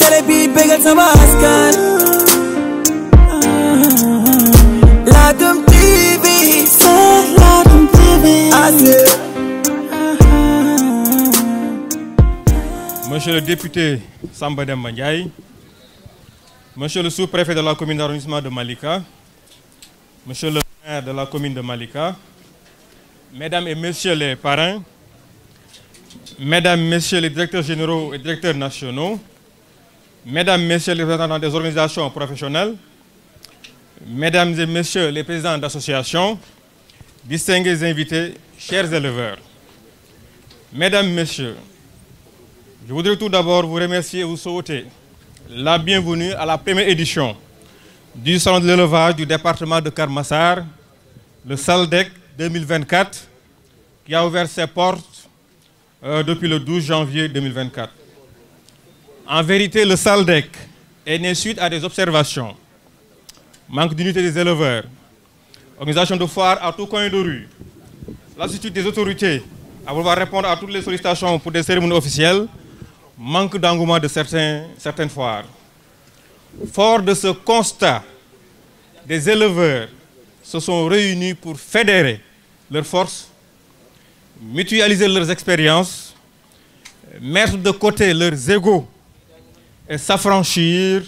télé bi bégal sama askan. Ladoum TV, c'est Ladoum TV. Monsieur le député Samba Demba Ndiaye, monsieur le sous-préfet de la commune d'arrondissement de Malika, monsieur le maire de la commune de Malika, mesdames et messieurs les parrains, mesdames, messieurs les directeurs généraux et directeurs nationaux, mesdames, messieurs les représentants des organisations professionnelles, mesdames et messieurs les présidents d'associations, distingués invités, chers éleveurs, mesdames, messieurs, je voudrais tout d'abord vous remercier et vous souhaiter la bienvenue à la première édition du Salon de l'élevage du département de Keur Massar, le SALDEC 2024, qui a ouvert ses portes depuis le 12 janvier 2024. En vérité, le SALDEC est né suite à des observations, manque d'unité des éleveurs, organisation de foires à tout coin de rue, lassitude des autorités à vouloir répondre à toutes les sollicitations pour des cérémonies officielles, manque d'engouement de certaines foires. Fort de ce constat, des éleveurs se sont réunis pour fédérer leurs forces, mutualiser leurs expériences, mettre de côté leurs égos et s'affranchir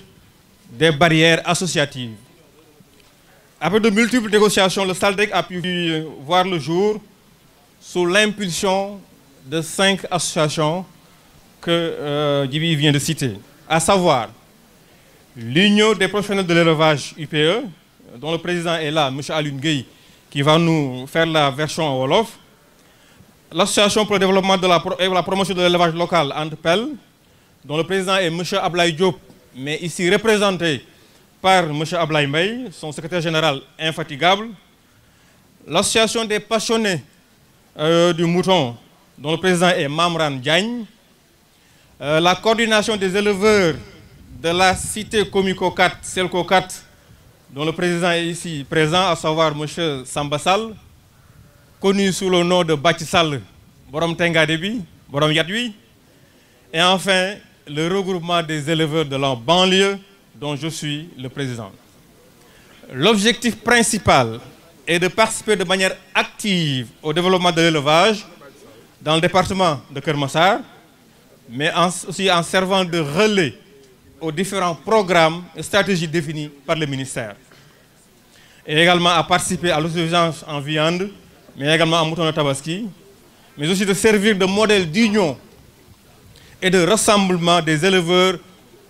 des barrières associatives. Après de multiples négociations, le SALDEC a pu voir le jour sous l'impulsion de 5 associations que Djibi vient de citer, à savoir l'Union des professionnels de l'élevage UPE, dont le président est là, M. Alioune Gueye, qui va nous faire la version en Wolof, l'Association pour le développement et la promotion de l'élevage local, ANTPEL, dont le président est M. Ablaye Diop, mais ici représenté par M. Ablaye Mbaye, son secrétaire général infatigable, l'Association des passionnés du mouton, dont le président est Mamran Diagne, la coordination des éleveurs de la cité Comico 4, Selco 4, dont le président est ici présent, à savoir M. Sambassal, connu sous le nom de Batissal, Borom Tengadebi, Borom Yadwi, et enfin le regroupement des éleveurs de la banlieue, dont je suis le président. L'objectif principal est de participer de manière active au développement de l'élevage dans le département de Keur Massar, mais aussi en servant de relais aux différents programmes et stratégies définies par le ministère. Et également à participer à l'autosuffisance en viande, mais également en mouton de tabaski, mais aussi de servir de modèle d'union et de rassemblement des éleveurs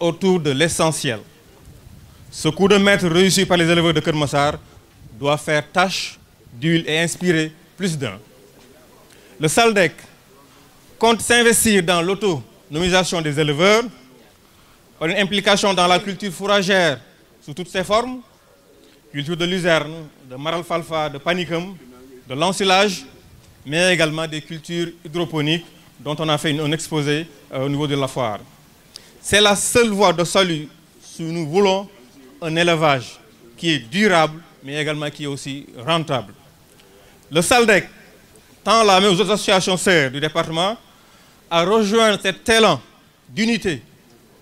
autour de l'essentiel. Ce coup de maître réussi par les éleveurs de Keur Massar doit faire tache d'huile et inspirer plus d'un. Le SALDEC compte s'investir dans l'autonomisation des éleveurs par une implication dans la culture fourragère sous toutes ses formes, culture de luzerne, de maralfalfa, de panicum, de l'ensilage, mais également des cultures hydroponiques dont on a fait un exposé au niveau de la foire. C'est la seule voie de salut si nous voulons un élevage qui est durable, mais également qui est aussi rentable. Le SALDEC tend la main aux autres associations sœurs du département à rejoindre cet élan d'unité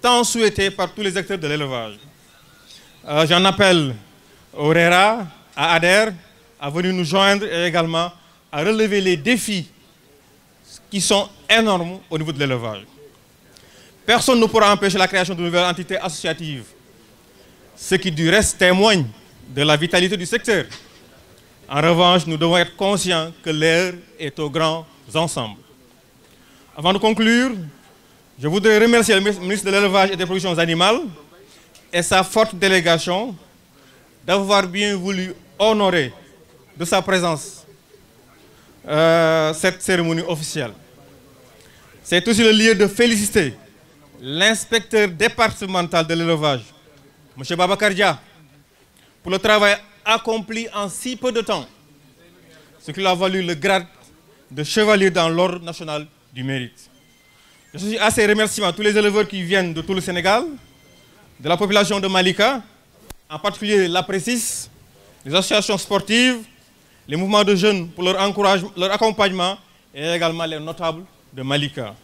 tant souhaité par tous les acteurs de l'élevage. J'en appelle au RERA, à ADER, à venir nous joindre et également à relever les défis qui sont énormes au niveau de l'élevage. Personne ne pourra empêcher la création de nouvelles entités associatives, ce qui du reste témoigne de la vitalité du secteur. En revanche, nous devons être conscients que l'heure est aux grands ensembles. Avant de conclure, je voudrais remercier le ministre de l'Élevage et des Productions Animales et sa forte délégation d'avoir bien voulu honorer de sa présence cette cérémonie officielle. C'est aussi le lieu de féliciter l'inspecteur départemental de l'élevage, M. Babacar Dia, pour le travail accompli en si peu de temps, ce qui lui a valu le grade de chevalier dans l'ordre national du mérite. Je suis à ces remerciements à tous les éleveurs qui viennent de tout le Sénégal, de la population de Malika, en particulier l'APRESIS, les associations sportives, les mouvements de jeunes pour leur encouragement, leur accompagnement et également les notables de Malika.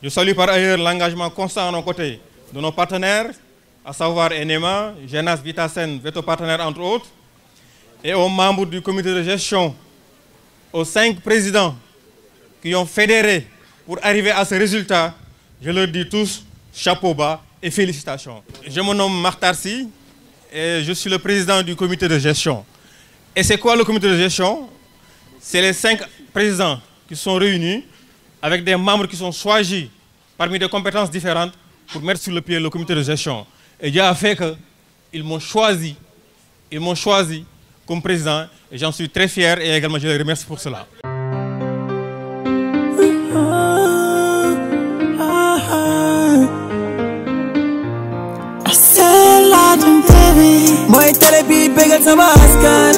Je salue par ailleurs l'engagement constant à nos côtés de nos partenaires, à savoir Enema, Genas Vitasen, Veto Partenaires entre autres, et aux membres du comité de gestion, aux 5 présidents qui ont fédéré pour arriver à ce résultat, je leur dis tous chapeau bas et félicitations. Je me nomme Martarsi et je suis le président du comité de gestion. Et c'est quoi le comité de gestion? C'est les 5 présidents qui sont réunis avec des membres qui sont choisis parmi des compétences différentes pour mettre sur le pied le comité de gestion. Et Dieu a fait qu'ils m'ont choisi comme président et j'en suis très fier et également je les remercie pour cela. Moi télé bi bégal sama askan